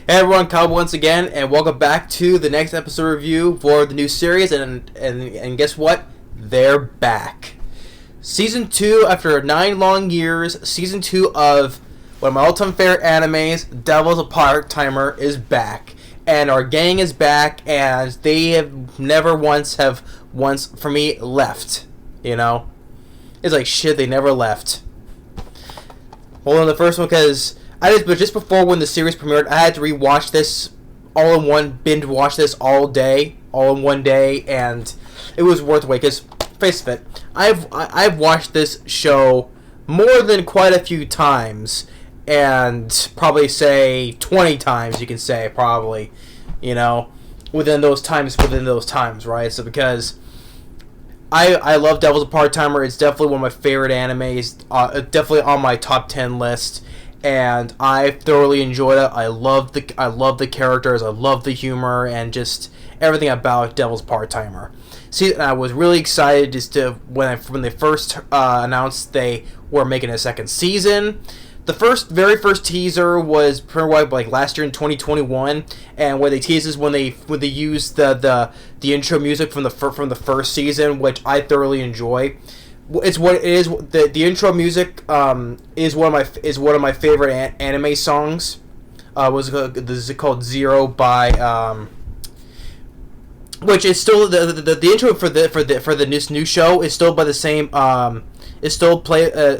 Hey everyone, Kyle once again, and welcome back to the next episode review for the new series. And guess what? They're back. Season 2, after 9 long years, Season 2 of one of my all-time favorite animes, Devil's a Part-Timer, is back. And our gang is back, and they have never once, for me, left. You know? It's like, shit, they never left. Well, in the first one, because but just before when the series premiered, I had to rewatch this all in one, binge watch this all in one day, and it was worth the wait. Because face it, I've watched this show more than quite a few times, and probably say 20 times. You can say probably, within those times, right? So because I love Devil's a Part-Timer. It's definitely one of my favorite animes. Definitely on my top 10 list. And I thoroughly enjoyed it. I love the characters. I love the humor and just everything about Devil's Part-Timer. See, I was really excited just to when they first announced they were making a second season. The very first teaser was premiered like last year in 2021, and where they teased is when they used the intro music from the first season, which I thoroughly enjoy. It's what it is. The intro music is one of my favorite anime songs. This is called Zero by which is still the intro for the new show is still by the same is still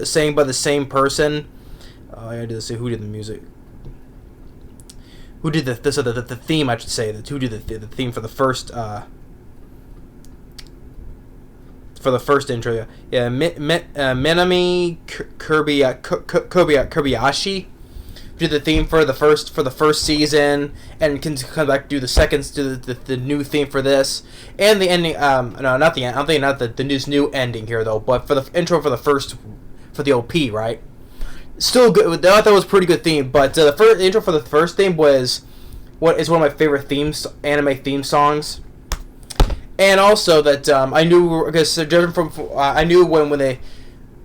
sang by the same person. I had to see who did the music. Who did the theme? I should say who did the theme for the first. For the first intro, yeah, Minami Kobayashi did the theme for the first season, and can come back to do the new theme for this, and the ending. No, not the end. I'm thinking not the new ending here though, but for the intro for the OP, right? Still good. I thought that was a pretty good theme, but the intro for the first theme is one of my favorite anime theme songs. And also that I knew, because judging from I knew when they,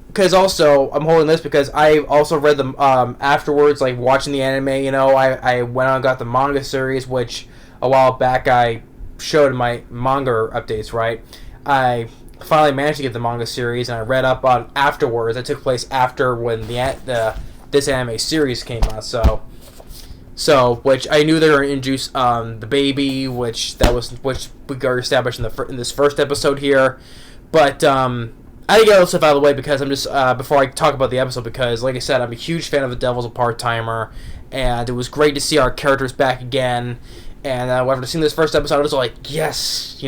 because also I'm holding this because I also read them afterwards, like watching the anime. I went on and got the manga series, which a while back I showed in my manga updates. Right, I finally managed to get the manga series, and I read up on afterwards. That took place after when this anime series came out. So, which I knew they were going to introduce the baby, which we got established in this first episode here, but I didn't get all this stuff out of the way because I'm just before I talk about the episode, because like I said, I'm a huge fan of the Devil's a Part-Timer, and it was great to see our characters back again. And after seeing this first episode, I was like, yes,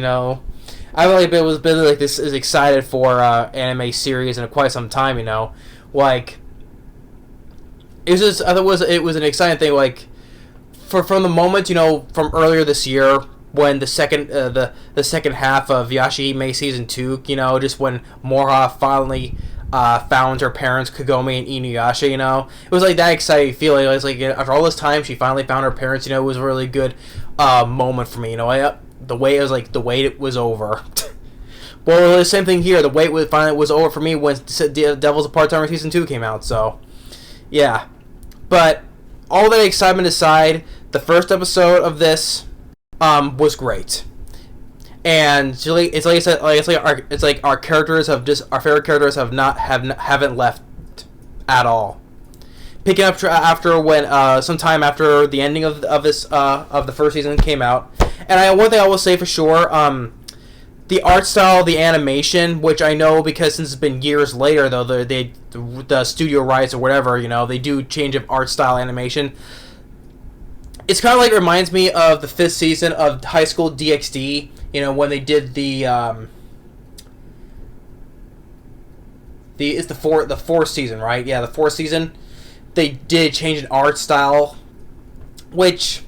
I've really been like this is excited for anime series in quite some time, like it was just I thought it was an exciting thing, like. From the moment, from earlier this year, when the second half of Yashihime Season 2, just when Mora finally found her parents, Kagome and Inuyasha, it was like that exciting feeling. It was like after all this time, she finally found her parents. It was a really good moment for me. The way it was over. Well, the same thing here. The wait finally was over for me when Devil's a Part-Timer Season 2 came out. So, yeah, but all that excitement aside, the first episode of this was great, and it's like I said, it's like our favorite characters haven't left at all. Picking up after when sometime after the ending of the first season came out, and one thing I will say for sure, the art style, the animation, which I know because since it's been years later though, the studio rights or whatever, they do change of art style animation. It's kind of like, it reminds me of the 5th season of High School DxD, when they did it's the 4th season, right? Yeah, the 4th season. They did change an art style, which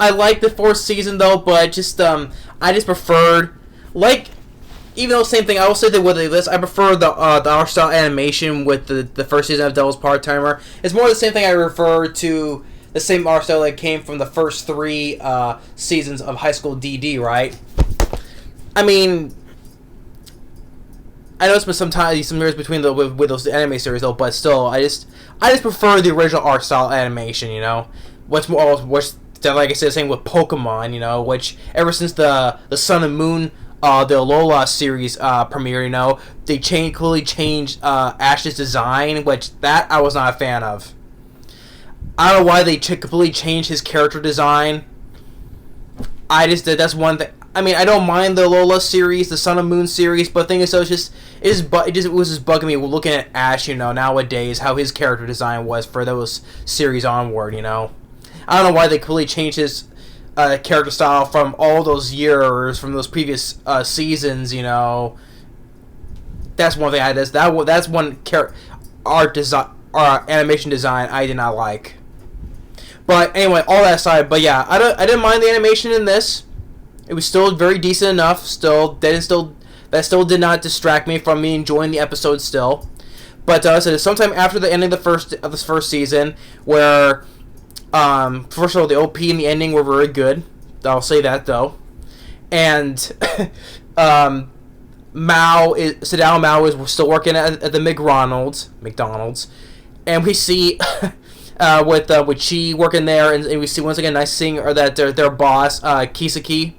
I like the 4th season though, but just I just preferred, like, even though same thing, I will say that with this, I prefer the art style animation with the first season of Devil's Part-Timer. It's more the same thing I refer to. The same art style that came from the first 3 seasons of High School DD, right? I mean, I know it's been some years between with those anime series though, but still, I just prefer the original art style animation. What's like I said, same with Pokemon, which ever since the Sun and Moon, the Alola series premiere, they clearly changed Ash's design, which that I was not a fan of. I don't know why they completely changed his character design. I just did. That's one thing. I mean, I don't mind the Alola series, the Sun and Moon series, but the thing is, so it was just bugging me looking at Ash, nowadays, how his character design was for those series onward, I don't know why they completely changed his character style from all those years, from those previous seasons. That's one thing that's one art design, animation design I did not like. But anyway, all that aside, but yeah, I didn't mind the animation in this. It was still very decent enough. That still did not distract me from me enjoying the episode still. But so sometime after the ending of this first season, where first of all, the OP and the ending were very good. I'll say that though. And Sadao Mao is still working at the McDonald's, and we see with Chi working there, and we see once again nice seeing that their boss Kisaki,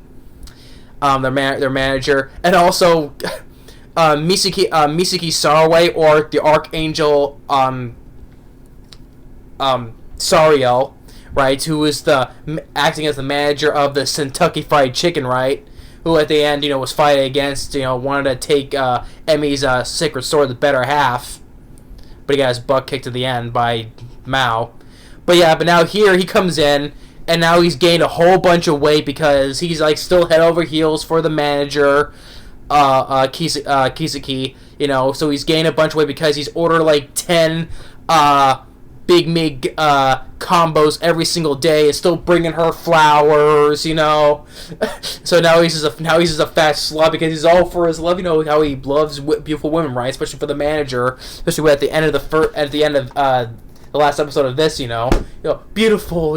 their manager, and also Misaki Sarwe, or the Archangel Sariel, right, who is acting as the manager of the Kentucky Fried Chicken, right, who at the end, was fighting against, wanted to take Emmy's sacred sword, the better half, but he got his butt kicked at the end by Mao. But yeah, but now here he comes in, and now he's gained a whole bunch of weight because he's like still head over heels for the manager, Kisaki, so he's gained a bunch of weight because he's ordered like 10 Big Mig combos every single day, and still bringing her flowers, So now he's just a fat slut because he's all for his love. How he loves beautiful women, right? Especially for the manager, especially at the end of the last episode of this, beautiful,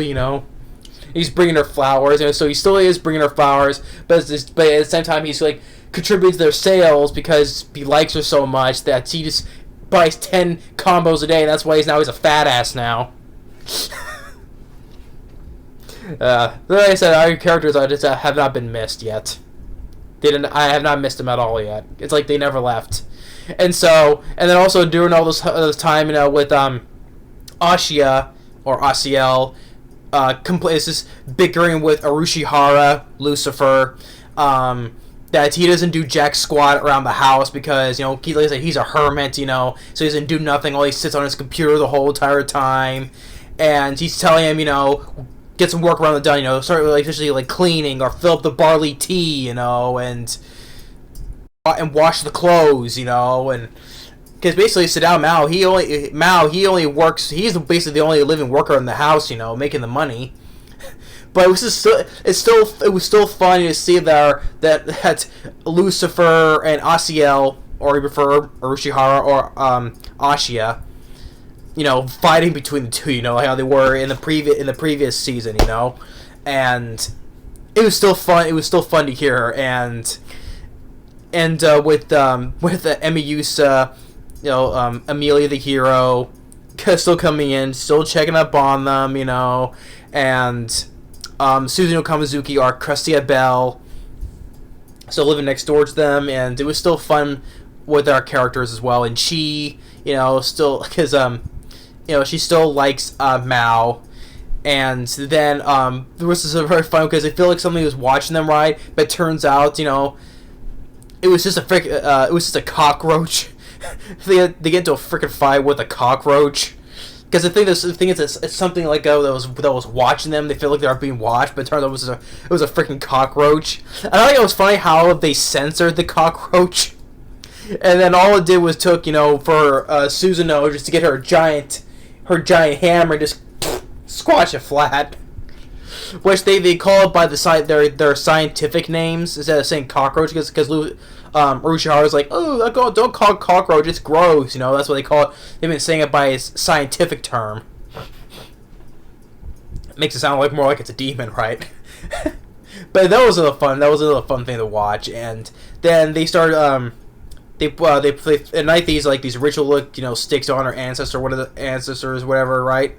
He's bringing her flowers, so he still is bringing her flowers, but at the same time he's like contributing to their sales because he likes her so much that he just buys 10 combos a day, and that's why he's a fat ass now. Like I said, our characters have not been missed yet. I have not missed them at all yet. It's like they never left. And then also during all this time, with Ashia or Asiel, it's just bickering with Arushihara, Lucifer, that he doesn't do jack squat around the house because, like I said, he's a hermit, so he doesn't do nothing while he sits on his computer the whole entire time. And he's telling him, get some work around the done, start especially like cleaning or fill up the barley tea, and wash the clothes, and because basically Sadao Mao, he only works, he's basically the only living worker in the house, making the money. But it was still funny to see that Lucifer and Asiel, or you prefer Urushihara or Ashia, fighting between the two, like how they were in the previous season, and it was still fun. It was still fun to hear, and with Emiyusa, Amelia the hero, still coming in, still checking up on them, and Suzuno Kamizuki, or Crestia Bell, still living next door to them, and it was still fun with our characters as well. And she, still, because she still likes Mao. And then the rest is very fun because I feel like somebody was watching them, right? But it turns out, it was just a cockroach. They get into a freaking fight with a cockroach. Because the thing is, it's something like that was watching them. They feel like they are being watched, but it turned out it was a freaking cockroach. And I think it was funny how they censored the cockroach, and then all it did was took for Suzuno just to get her giant hammer and just squash it flat. Which they call it by their scientific names instead of saying cockroach, because Urushihara's like, oh, don't call it cockroach, it's gross, that's what they call it. They've been saying it by its scientific term. It makes it sound more like it's a demon, right? But that was a little fun thing to watch. And then they started they at night these ritual sticks to honor one of the ancestors, whatever, right?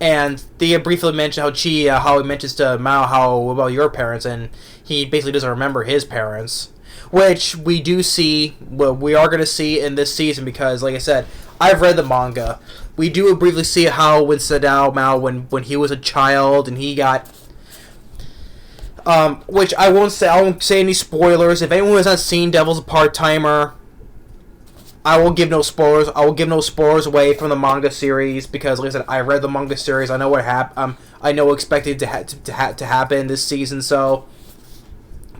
And they briefly mention how he mentions to Mao how about your parents, and he basically doesn't remember his parents, which we do see. Well, we are going to see in this season because, like I said, I've read the manga. We do briefly see how when Sadao Mao when he was a child and he got. Which I won't say any spoilers. If anyone has not seen Devil's a Part-Timer, I will give no spoilers. I will give no spoilers away from the manga series because, like I said, I read the manga series. I know what I know what expected to happen this season. So,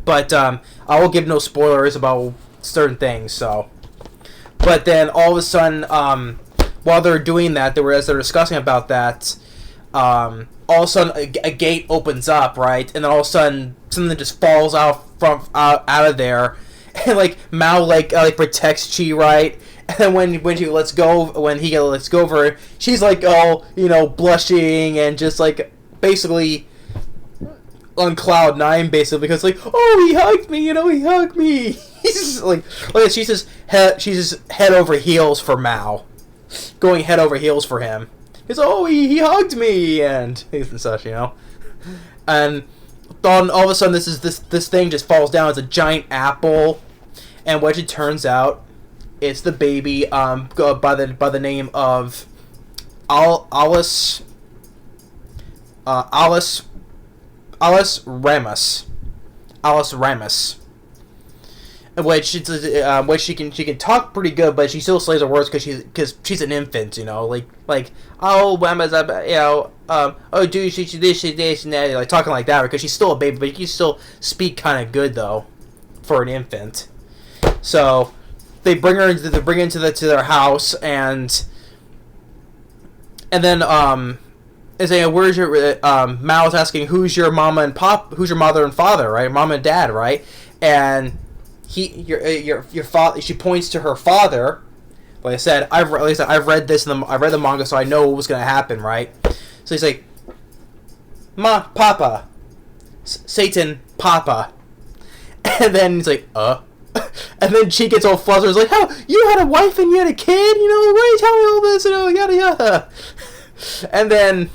but I will give no spoilers about certain things. So, but then all of a sudden, while they're doing that, as they're discussing about that, all of a sudden a gate opens up, right, and then all of a sudden something just falls out of there. And like Mao like protects Chi, right? And then when he lets go of her, she's like blushing and just like basically on cloud nine basically because like he hugged me, he hugged me. He's just like she's just head over heels for Mao, going head over heels for him. He's he hugged me and such, and. Then all of a sudden, this thing just falls down. It's a giant apple, and what it turns out, it's the baby by the name of Alice Ramus. Alice Ramus. Which she can talk pretty good, but she still slays her words because she's an infant, do she this and that, like talking like that because she's still a baby, but you can still speak kind of good though for an infant. So they bring her into their house and then they say where's your Mao's asking who's your mama and who's your mother and father, right, mama and dad, right, and your father. She points to her father. Like I said, I've read this. I read the manga, so I know what was going to happen, right? So he's like, Papa, Satan, Papa, and then he's like, and then she gets all flustered. It's like, how you had a wife and you had a kid? Why are you telling me all this? Yada yada. And then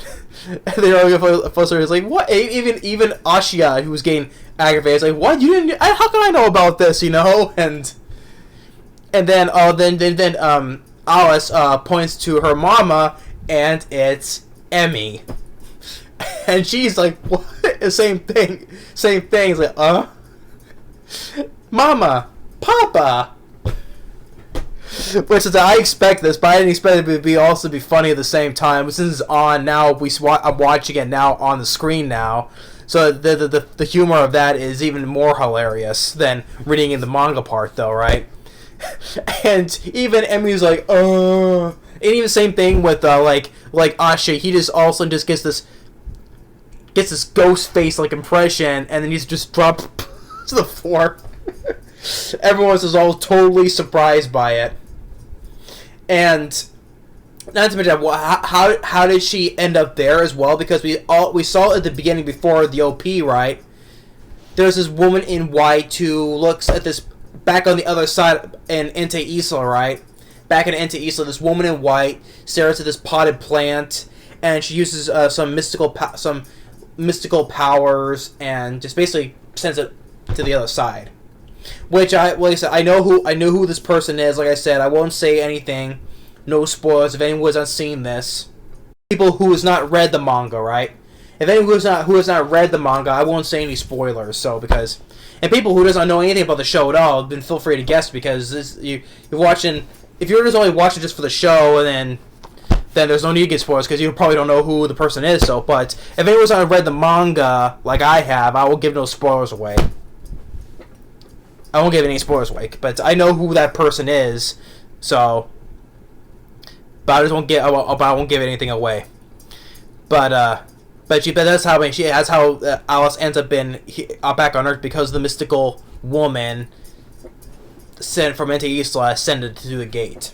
they all get flustered. It's like, what? Even Ashia, who was getting aggravated, is like, what? You didn't? How can I know about this? And then Alice points to her mama, and it's Emmy, and she's like, what? Same thing. It's like, Mama, Papa. Which is, I expect this, but I didn't expect it to also be funny at the same time. Since it's on now, I'm watching it now on the screen now. So the humor of that is even more hilarious than reading in the manga part, though, right? And even Emmy's like, and even same thing with like Asha. He just all of a sudden just gets this ghost face like impression, and then he's just dropped to the floor. Everyone's just all totally surprised by it, and not to mention how did she end up there as well? Because we saw at the beginning before the OP, right? There's this woman in white who looks at this back on the other side in Ente Isla, right? Back in Ente Isla, this woman in white stares at this potted plant, and she uses some mystical powers and just basically sends it to the other side. Which like I said, I know who this person is. Like I said, I won't say anything. No spoilers if anyone has not seen this. People who has not read the manga, right? If anyone who has not read the manga, I won't say any spoilers. So and people who doesn't know anything about the show at all, then feel free to guess because you're watching. If you're just only watching just for the show, and then there's no need to get spoilers because you probably don't know who the person is. So, but if anyone's not read the manga like I have, I will give no spoilers away. I won't give any spoilers away, but I know who that person is. So. But I won't give anything away. But that's how Alice ends up back on Earth because the mystical woman sent from Ente Isla ascended to the gate,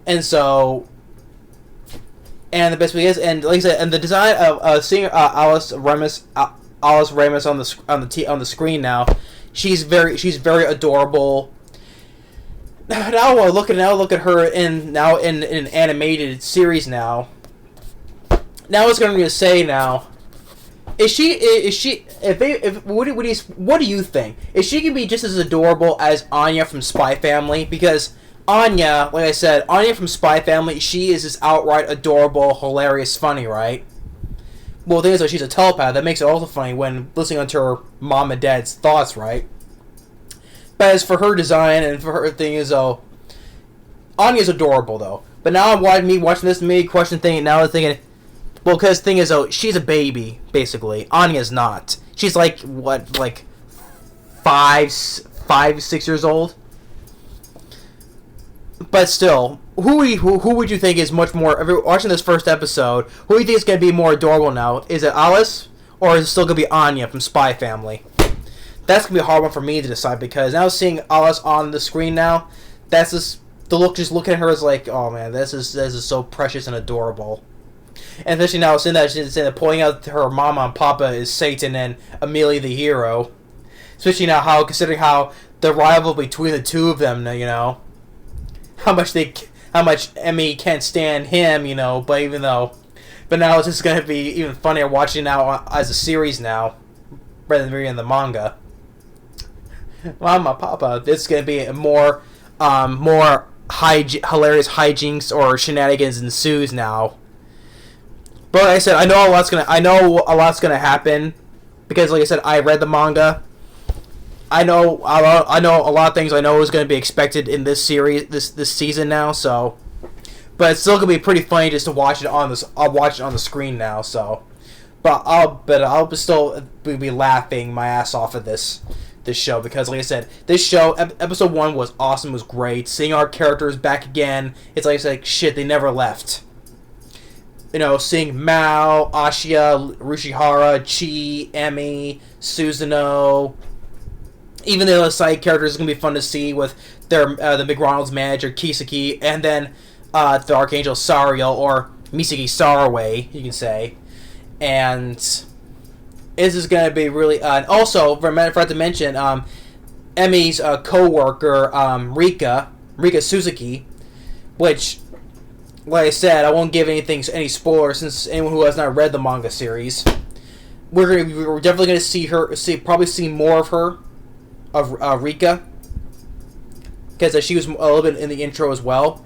and so, and the best way is, and like I said, and the design of seeing Alice Ramus on the screen now, she's very adorable. Now look at her in an animated series now. Now I was going to say now. Is she? If they? If what do you think? Is she gonna be just as adorable as Anya from Spy Family? Because Anya, like I said, Anya from Spy Family, she is just outright adorable, hilarious, funny, right? Well, the thing is, like, she's a telepath. That makes it also funny when listening to her mom and dad's thoughts, right? But as for her design and for her thing is, Anya's adorable though. But now I'm watching this me question thing, and now I'm thinking. Well, because the thing is, she's a baby, basically. Anya's not. She's like, what, like 6 years old? But still, who would you think is much more, if you're watching this first episode, who do you think is going to be more adorable now? Is it Alice, or is it still going to be Anya from Spy Family? That's going to be a hard one for me to decide, because now seeing Alice on the screen now, that's just, just looking at her is like, oh man, this is so precious and adorable. And especially now, seeing that she's pointing out her mama and papa is Satan and Amelia the hero. Especially now, considering how the rival between the two of them, how much Emmy can't stand him, but now it's just gonna be even funnier watching now as a series now, rather than reading the manga. Mama, papa, this is gonna be a more hilarious hijinks or shenanigans ensues now. But like I said, I know a lot's gonna happen because, like I said, I read the manga. I know a lot of things I know is gonna be expected in this series, this season now. So, but it's still gonna be pretty funny just to watch it on this. I'll watch it on the screen now. So, I'll still be laughing my ass off at this show because, like I said, this show episode 1 was awesome, was great. Seeing our characters back again, it's like shit, they never left. Seeing Mao, Ashia, Rushihara, Chi, Emmy, Susanoo, even the other side characters is going to be fun to see with the McDonald's manager, Kisaki, and then the Archangel Sariel, or Misaki Saraway, you can say. And this is going to be really... and also, forgot to mention, Emmy's co-worker, Rika Suzuki, which... Like I said, I won't give any spoilers since anyone who has not read the manga series. We're definitely going to probably see more of her, of Rika, because she was a little bit in the intro as well.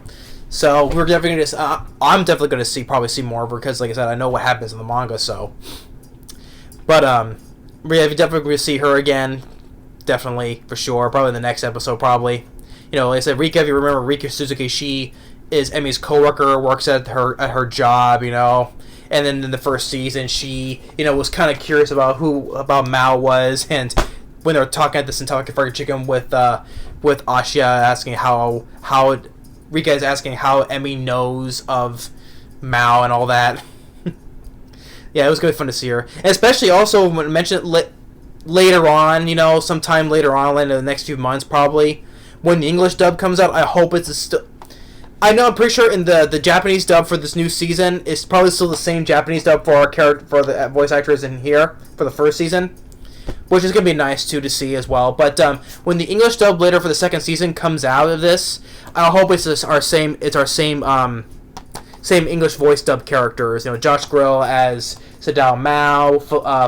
So we're definitely going to. I'm definitely going to probably see more of her because, like I said, I know what happens in the manga. So, but we're definitely going to see her again, definitely for sure. Probably in the next episode, probably. Like I said, Rika. If you remember, Rika Suzuki, she is Emmy's coworker, works at her job, and then in the first season, she, was kind of curious about Mao was, and when they were talking at the Kentucky Fried Chicken with Ashia asking how Rika is asking how Emmy knows of Mao and all that. Yeah, it was good fun to see her, and especially also when mentioned later on, sometime later on in the next few months, probably when the English dub comes out. I hope it's I know, I'm pretty sure in the Japanese dub for this new season, it's probably still the same Japanese dub for the voice actors in here for the first season, which is gonna be nice too to see as well. But when the English dub later for the second season comes out of this, I hope it's our same English voice dub characters. Josh Grill as Sadao Mao,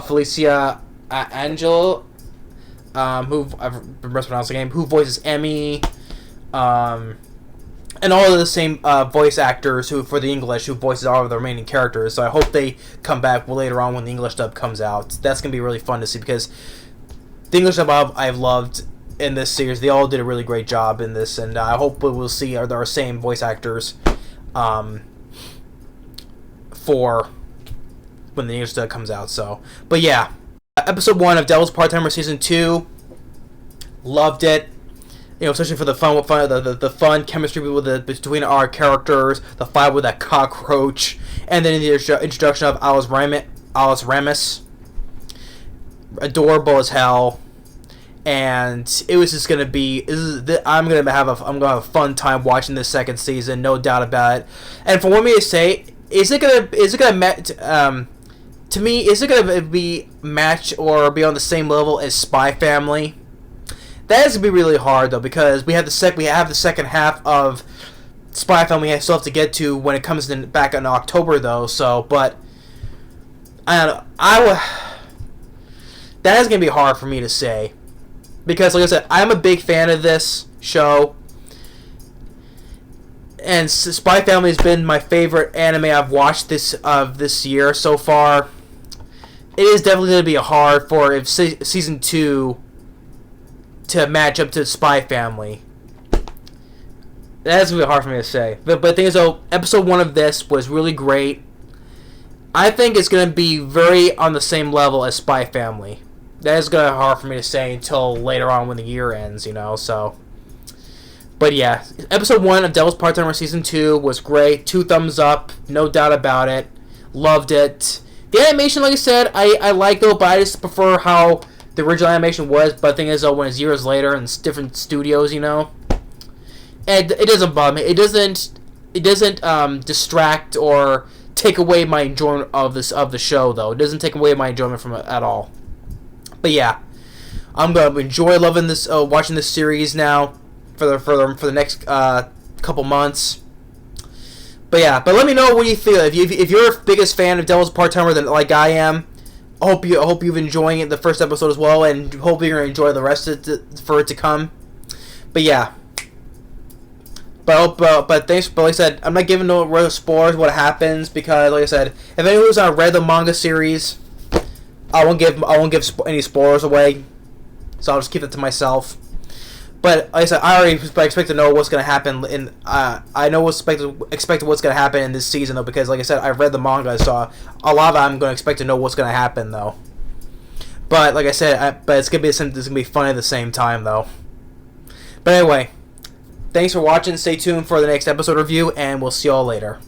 Felicia Angel, who I've been mispronouncing the name, who voices Emmy, and all of the same voice actors who for the English who voices all of the remaining characters. So I hope they come back later on when the English dub comes out. That's gonna be really fun to see because the English dub I've loved in this series. They all did a really great job in this, and I hope we'll see our same voice actors for when the English dub comes out. So, but yeah, episode 1 of Devil's Part-Timer season 2, loved it. Especially for the fun chemistry between our characters, the fight with that cockroach, and then the introduction of Alice Ramis, adorable as hell, and it was just gonna be. I'm gonna have a fun time watching this second season, no doubt about it. And for me to say, is it gonna to me, is it gonna be match or be on the same level as Spy Family? That is gonna be really hard though because we have the second half of Spy Family we still have to get to when it comes back in October though. So, but That is gonna be hard for me to say, because like I said, I'm a big fan of this show, and Spy Family has been my favorite anime I've watched this year so far. It is definitely going to be hard for if season 2 to match up to Spy Family. That's going to be hard for me to say. But the thing is, though, episode 1 of this was really great. I think it's going to be very on the same level as Spy Family. That is going to be hard for me to say until later on when the year ends, so. But yeah, episode 1 of Devil's Part-Timer Season 2 was great. 2 thumbs up, no doubt about it. Loved it. The animation, like I said, I like though, but I just prefer how the original animation was. But the thing is, though, when it's years later and it's different studios, and it doesn't bother me. It doesn't distract or take away my enjoyment of the show, though. It doesn't take away my enjoyment from it at all. But yeah, I'm gonna enjoy loving this, watching this series now for the next couple months. But yeah, but let me know what you feel. If you're a biggest fan of Devil's Part-Timer than like I am, I hope you've enjoying it the first episode as well, and hope you're gonna enjoy the rest of it for it to come. But yeah, but thanks. But like I said, I'm not giving no real spoilers what happens, because like I said, if anyone's not read the manga series, I won't give any spoilers away. So I'll just keep it to myself. But like I said, I already expect to know what's going to happen. I know expect what's going to happen in this season, though, because like I said, I've read the manga, so a lot of it I'm going to expect to know what's going to happen, though. But like I said, but it's going to be fun at the same time, though. But anyway, thanks for watching. Stay tuned for the next episode review, and we'll see y'all later.